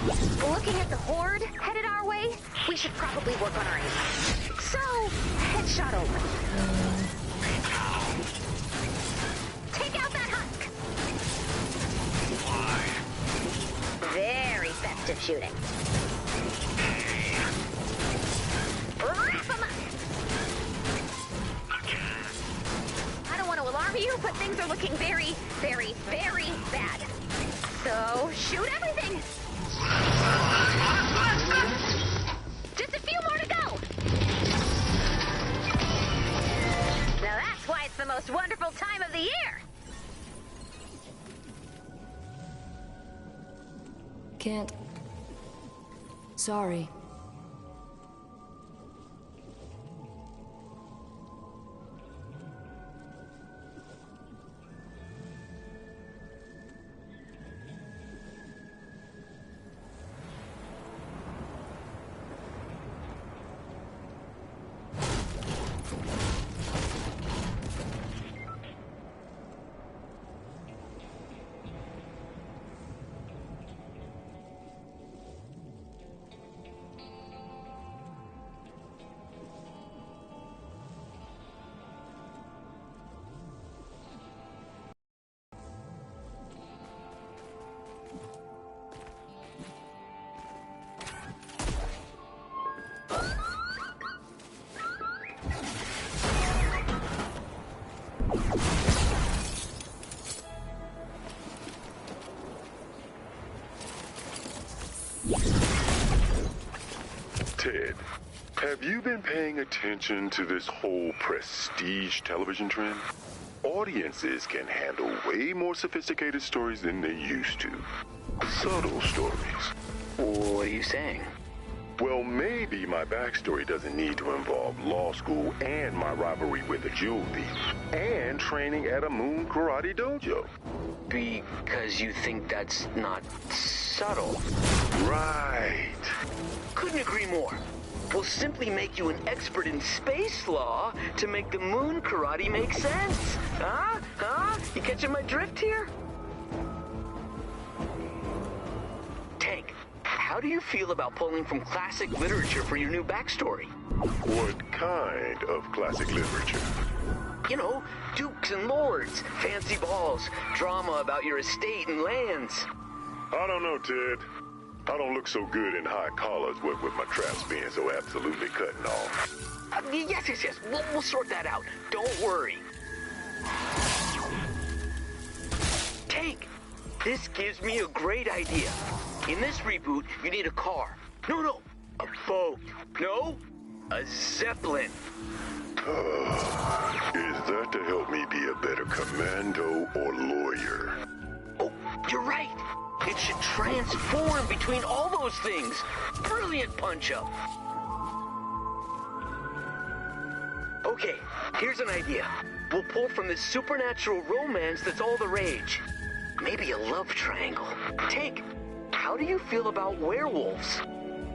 Looking at the horde headed our way, we should probably work on our aim. So, headshot over. Take out that husk! Why? Very festive shooting. Wrap 'em up! I don't want to alarm you, but things are looking very, very, very bad. So, shoot everything! Just a few more to go! Now that's why it's the most wonderful time of the year! Can't. Sorry. Ted, have you been paying attention to this whole prestige television trend? Audiences can handle way more sophisticated stories than they used to. Subtle stories. What are you saying? Well, maybe my backstory doesn't need to involve law school and my rivalry with a jewel thief, and training at a moon karate dojo. Because you think that's not subtle. Right. Couldn't agree more. We'll simply make you an expert in space law to make the moon karate make sense. Huh? You catching my drift here? Tank, how do you feel about pulling from classic literature for your new backstory? What kind of classic literature? You know, dukes and lords, fancy balls, drama about your estate and lands. I don't know, Ted. I don't look so good in high collars, what with my traps being so absolutely cutting off. Yes. We'll sort that out. Don't worry. Tank, this gives me a great idea. In this reboot, you need a car. No, a boat. No, a Zeppelin. Is that to help me be a better commando or lawyer? Oh, you're right. It should transform between all those things. Brilliant punch-up. Okay, here's an idea. We'll pull from this supernatural romance that's all the rage. Maybe a love triangle. Tank, how do you feel about werewolves?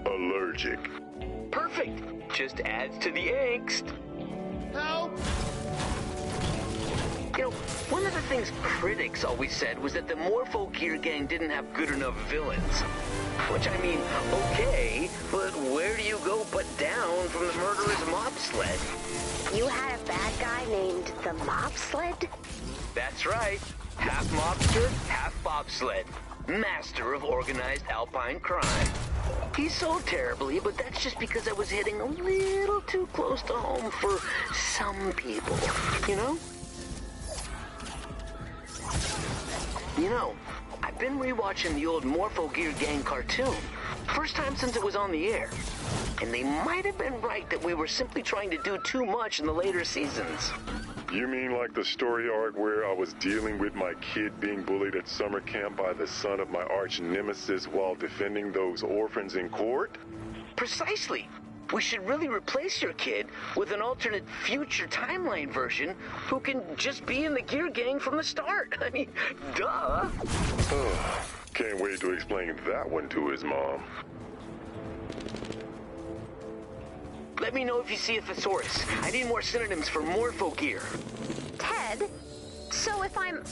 Allergic. Perfect. Just adds to the angst. Help! You know, one of the things critics always said was that the Morpho Gear Gang didn't have good enough villains. Which, I mean, okay, but where do you go but down from the murderous mob sled? You had a bad guy named the Mob Sled? That's right. Half mobster, half bobsled. Master of organized alpine crime. He sold terribly, but that's just because I was hitting a little too close to home for some people, you know? You know, I've been rewatching the old Morpho Gear Gang cartoon. First time since it was on the air. And they might have been right that we were simply trying to do too much in the later seasons. You mean like the story arc where I was dealing with my kid being bullied at summer camp by the son of my arch nemesis while defending those orphans in court? Precisely. We should really replace your kid with an alternate future timeline version who can just be in the Gear Gang from the start. I mean, duh. Can't wait to explain that one to his mom. Let me know if you see a thesaurus. I need more synonyms for Morpho Gear. Ted, so if I'm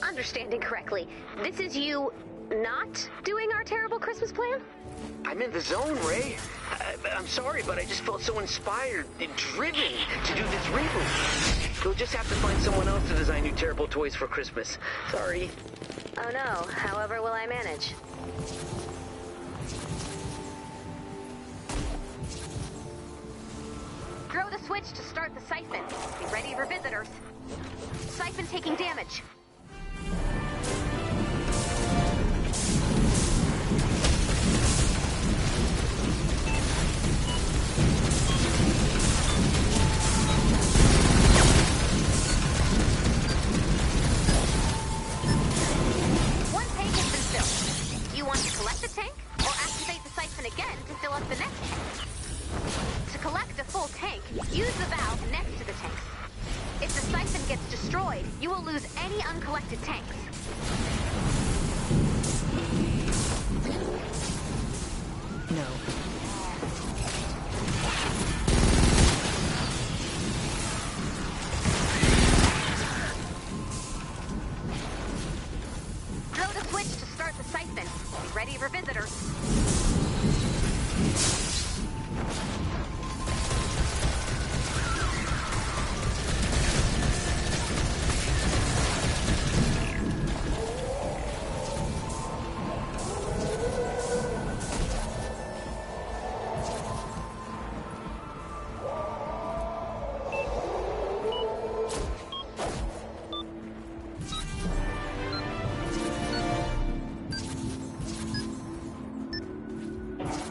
understanding correctly, this is you not doing our terrible Christmas plan? I'm in the zone, Ray. I'm sorry, but I just felt so inspired and driven to do this reboot. We'll just have to find someone else to design new terrible toys for Christmas. Sorry. Oh no, however will I manage? Throw the switch to start the siphon. Be ready for visitors. Siphon taking damage. One tank has been filled. You want to collect the tank or activate the siphon again to fill up the next tank? To collect a full tank, use the valve next to the tanks. If the siphon gets destroyed, you will lose any uncollected tanks. No. Throw the switch to start the siphon. Be ready for visitors.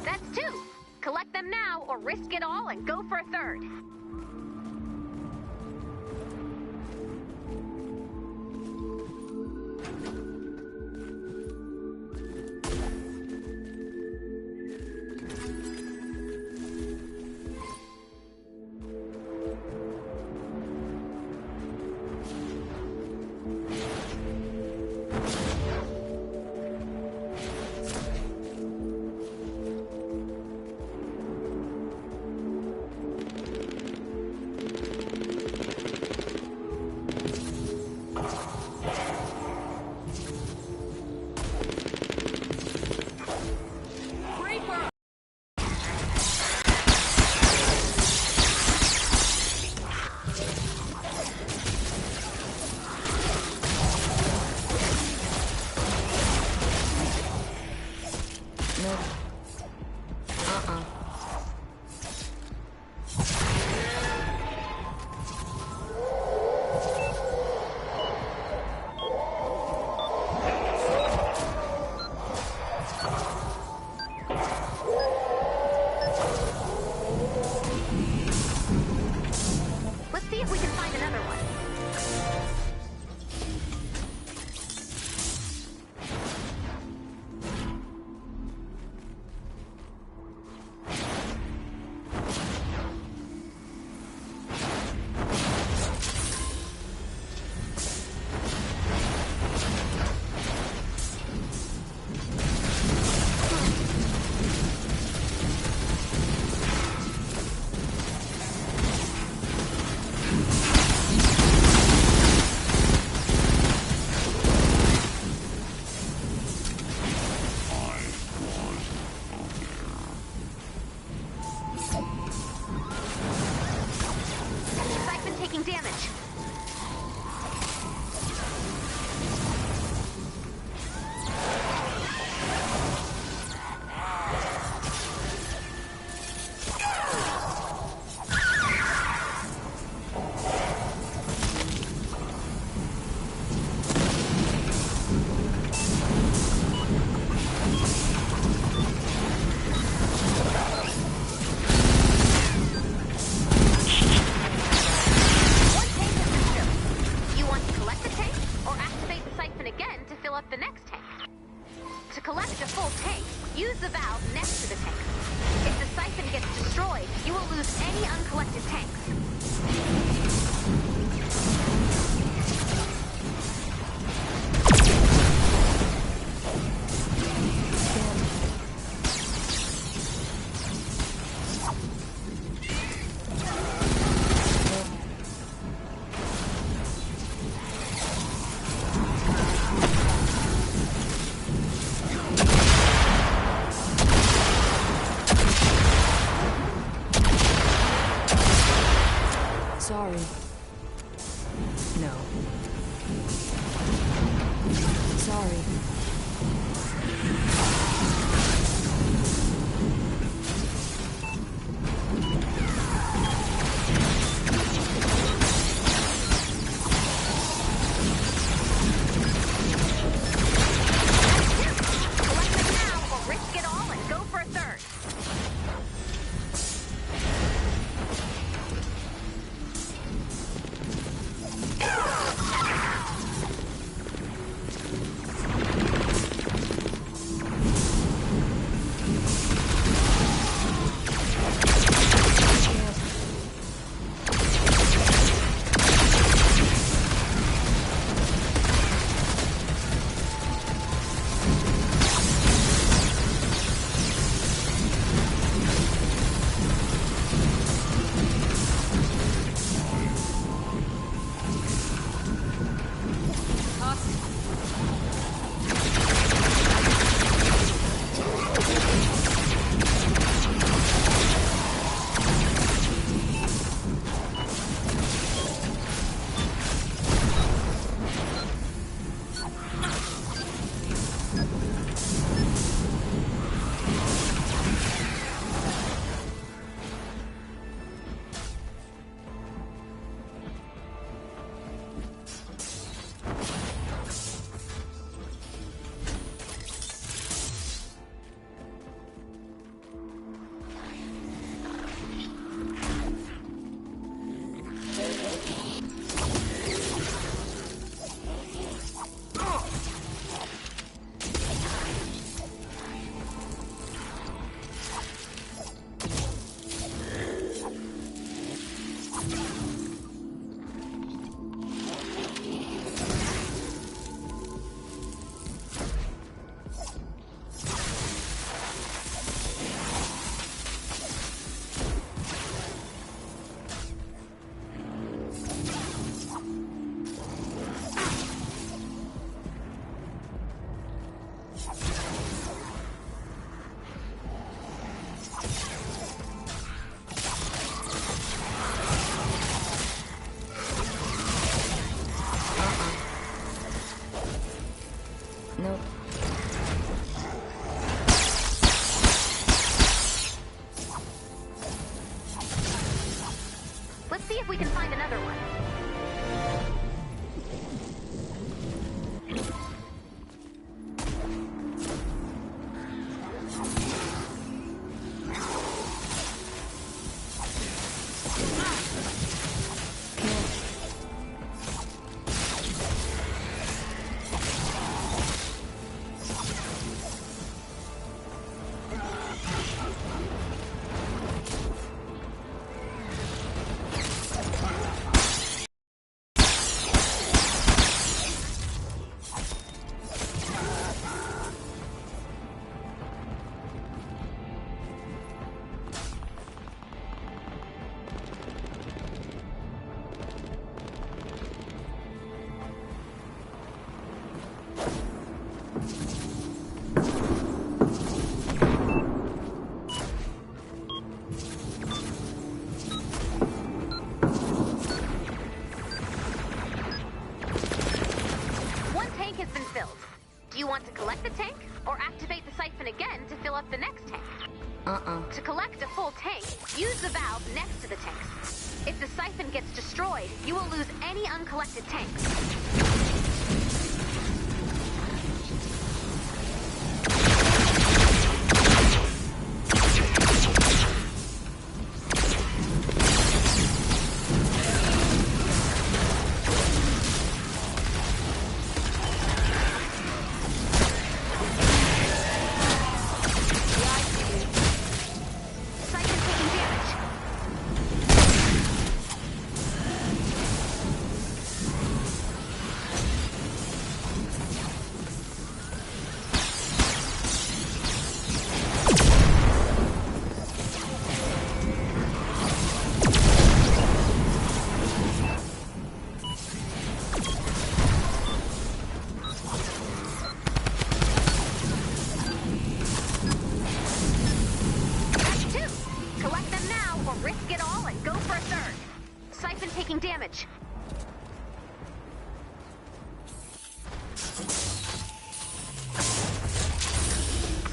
That's two. Collect them now or risk it all and go for a third. Let's see if we can find another one. Siphon taking damage. One tank has been filled. You want to collect the tank or activate the siphon again to fill up the next tank? To collect a full tank, use the valve next to the tank. If the siphon gets destroyed, you will lose any uncollected tanks. if we can find another one. To collect a full tank, use the valve next to the tanks. If the siphon gets destroyed, you will lose any uncollected tanks. Damage.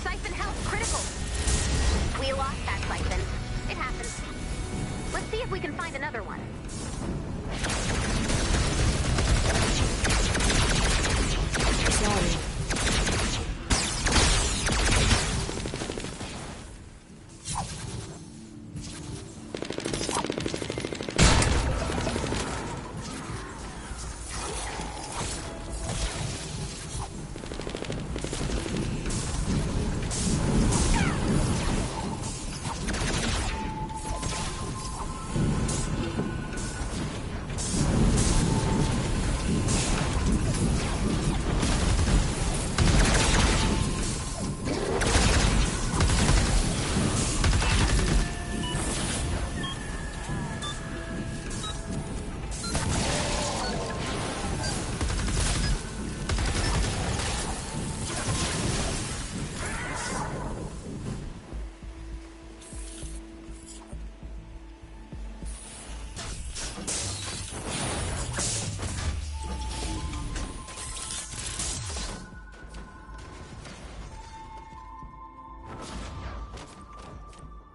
Siphon health critical. We lost that siphon. It happens. Let's see if we can find another one. Sorry.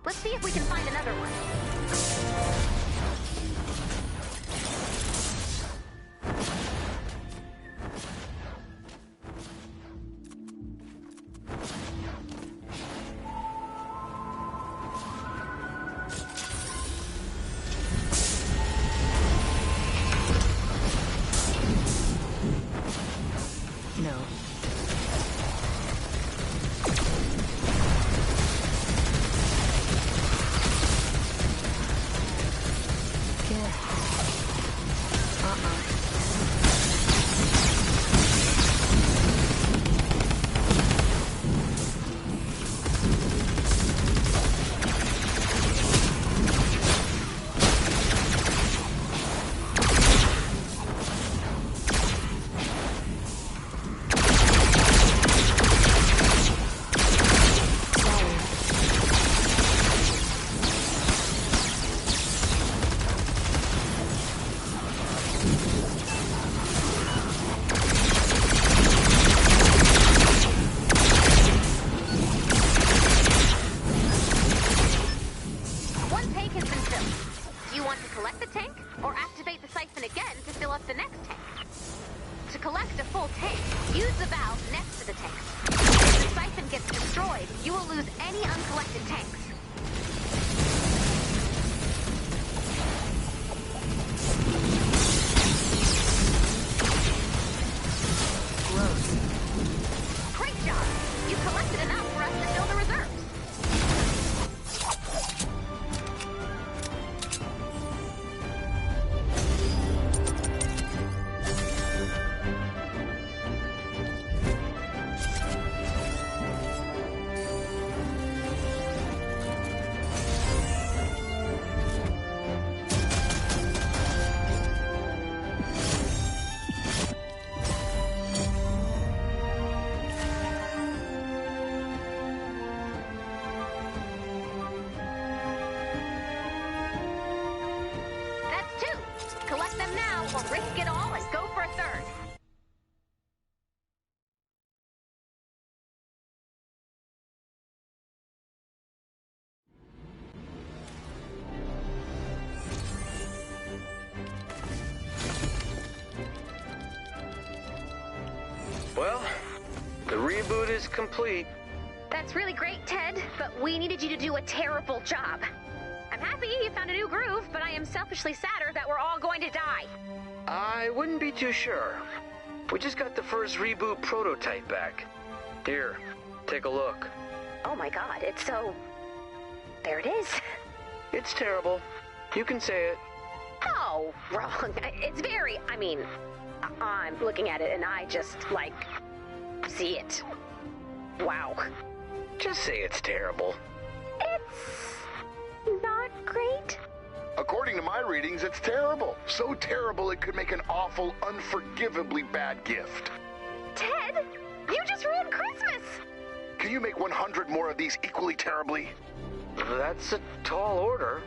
Let's see if we can find another one. No. destroyed, you will lose any uncollected tanks. Great job! You collected enough for us to fill the reserves. Collect them now, or risk it all and go for a third. Well, the reboot is complete. That's really great, Ted, but we needed you to do a terrible job. I'm happy you found a new groove, but I am selfishly sadder that we're all going to die. I wouldn't be too sure. We just got the first reboot prototype back. Here, take a look. Oh my god, it's so... There it is. It's terrible. You can say it. Oh, wrong. It's very... I mean, I'm looking at it and I just, like, see it. Wow. Just say it's terrible. It's... not great. According to my readings, it's terrible. So terrible it could make an awful, unforgivably bad gift. Ted, you just ruined Christmas! Can you make 100 more of these equally terribly? That's a tall order.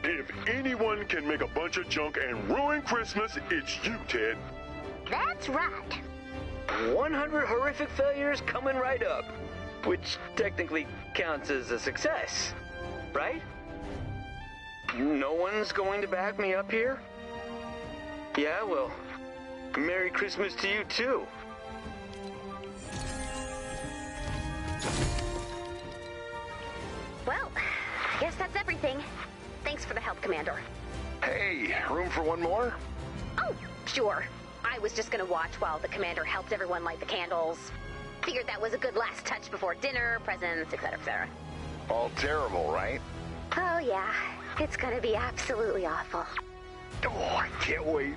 If anyone can make a bunch of junk and ruin Christmas, it's you, Ted. That's right. 100 horrific failures coming right up. Which technically counts as a success, right? No one's going to back me up here? Yeah, well, Merry Christmas to you too. Well, I guess that's everything. Thanks for the help, Commander. Hey, room for one more? Oh, sure. I was just gonna watch while the Commander helped everyone light the candles. Figured that was a good last touch before dinner, presents, etc., etc. All terrible, right? Oh, yeah. It's gonna be absolutely awful. Oh, I can't wait.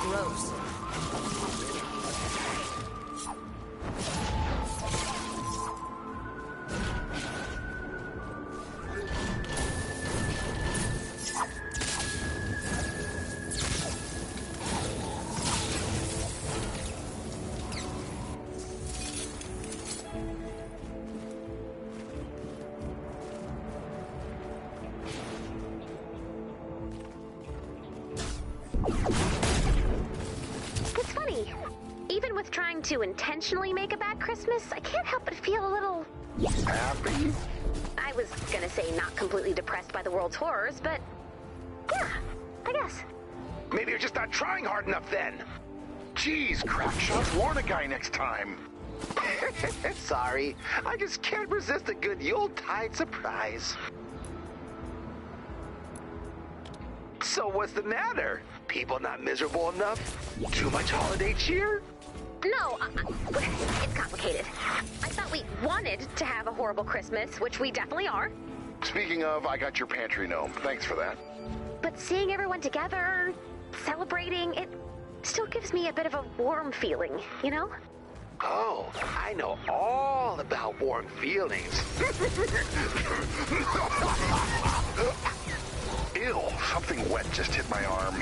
Gross. It's funny. Even with trying to intentionally make a bad Christmas, I can't help but feel a little... Happy? I was gonna say not completely depressed by the world's horrors, but... yeah, I guess. Maybe you're just not trying hard enough then. Jeez, crackshot, warn a guy next time. Sorry, I just can't resist a good Yuletide surprise. So what's the matter? People not miserable enough? Too much holiday cheer? No, it's complicated. I thought we wanted to have a horrible Christmas, which we definitely are. Speaking of, I got your pantry gnome. Thanks for that. But seeing everyone together, celebrating, it still gives me a bit of a warm feeling, you know? Oh, I know all about warm feelings. Ew, something wet just hit my arm.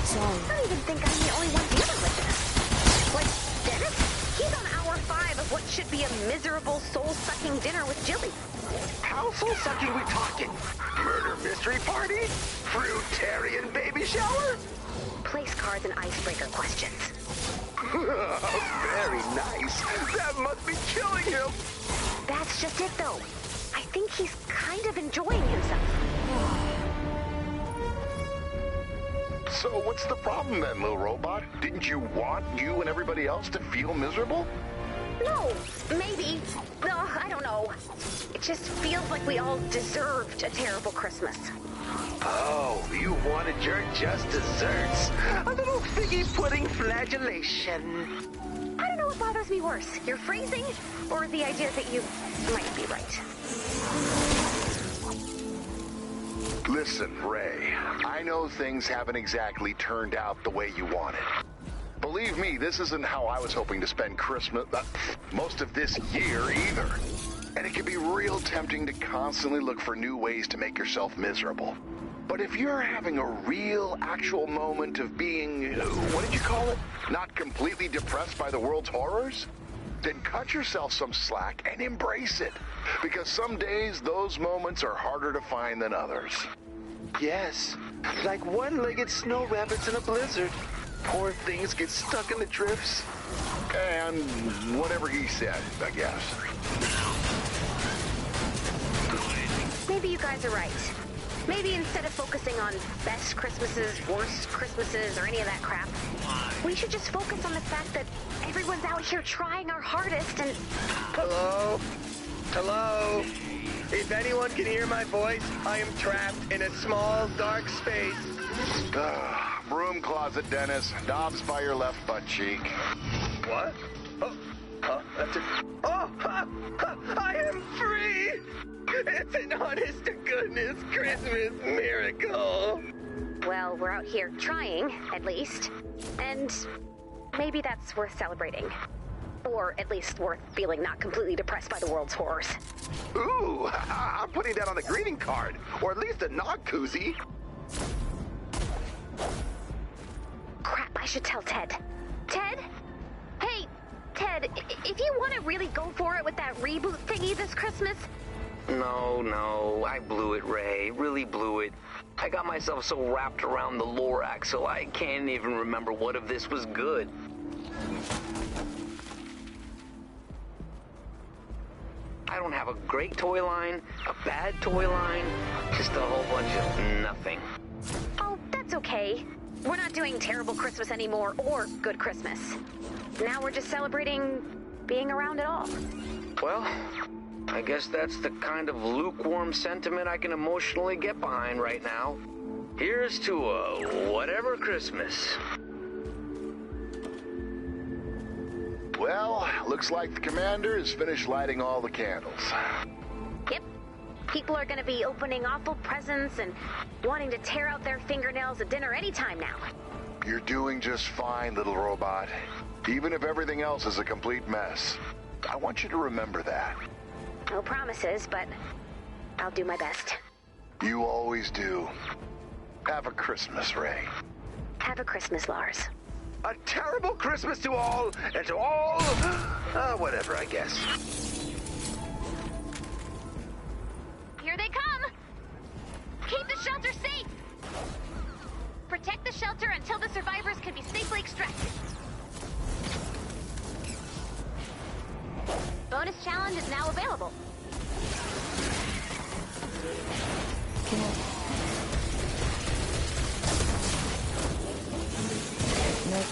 Sorry. I don't even think I'm the only one dealing with this. Like, Dennis? He's on hour 5 of what should be a miserable, soul-sucking dinner with Jilly. How soul-sucking we talking? Murder mystery party? Fruitarian baby shower? Place cards and icebreaker questions. Very nice. That must be killing him. That's just it, though. I think he's kind of enjoying himself. So what's the problem then, little robot? Didn't you want you and everybody else to feel miserable? No, maybe. No, I don't know. It just feels like we all deserved a terrible Christmas. Oh, you wanted your just desserts. A little figgy pudding flagellation. I don't know what bothers me worse, your phrasing or the idea that you might be right. Listen, Ray, I know things haven't exactly turned out the way you wanted. Believe me, this isn't how I was hoping to spend Christmas, most of this year either. And it can be real tempting to constantly look for new ways to make yourself miserable. But if you're having a real, actual moment of being, what did you call it? Not completely depressed by the world's horrors? Then cut yourself some slack and embrace it. Because some days, those moments are harder to find than others. Yes, like one-legged snow rabbits in a blizzard. Poor things get stuck in the drifts. And whatever he said, I guess. Maybe you guys are right. Maybe instead of focusing on best Christmases, worst Christmases, or any of that crap, we should just focus on the fact that everyone's out here trying our hardest and... Hello? Hello? If anyone can hear my voice, I am trapped in a small, dark space. Broom closet, Dennis. Dobbs by your left butt cheek. What? Oh, that's it. Oh, I am free! It's an honest-to-goodness Christmas miracle. Well, we're out here trying, at least. And maybe that's worth celebrating. Or at least worth feeling not completely depressed by the world's horrors. Ooh, I'm putting that on the greeting card. Or at least a nog koozie. Crap, I should tell Ted. Ted? Hey, Ted, if you want to really go for it with that reboot thingy this Christmas... No, I blew it, Ray. Really blew it. I got myself so wrapped around the Lorax, so I can't even remember what of this was good. I don't have a great toy line, a bad toy line, just a whole bunch of nothing. Oh, that's okay. We're not doing terrible Christmas anymore, or good Christmas. Now we're just celebrating being around at all. Well, I guess that's the kind of lukewarm sentiment I can emotionally get behind right now. Here's to a whatever Christmas. Well, looks like the commander has finished lighting all the candles. Yep. People are going to be opening awful presents and wanting to tear out their fingernails at dinner anytime now. You're doing just fine, little robot. Even if everything else is a complete mess. I want you to remember that. No promises, but I'll do my best. You always do. Have a Christmas, Ray. Have a Christmas, Lars. A terrible Christmas to all, and to all... whatever, I guess. Here they come! Keep the shelter safe! Protect the shelter until the survivors can be safely extracted. Bonus challenge is now available. Can I? Nope.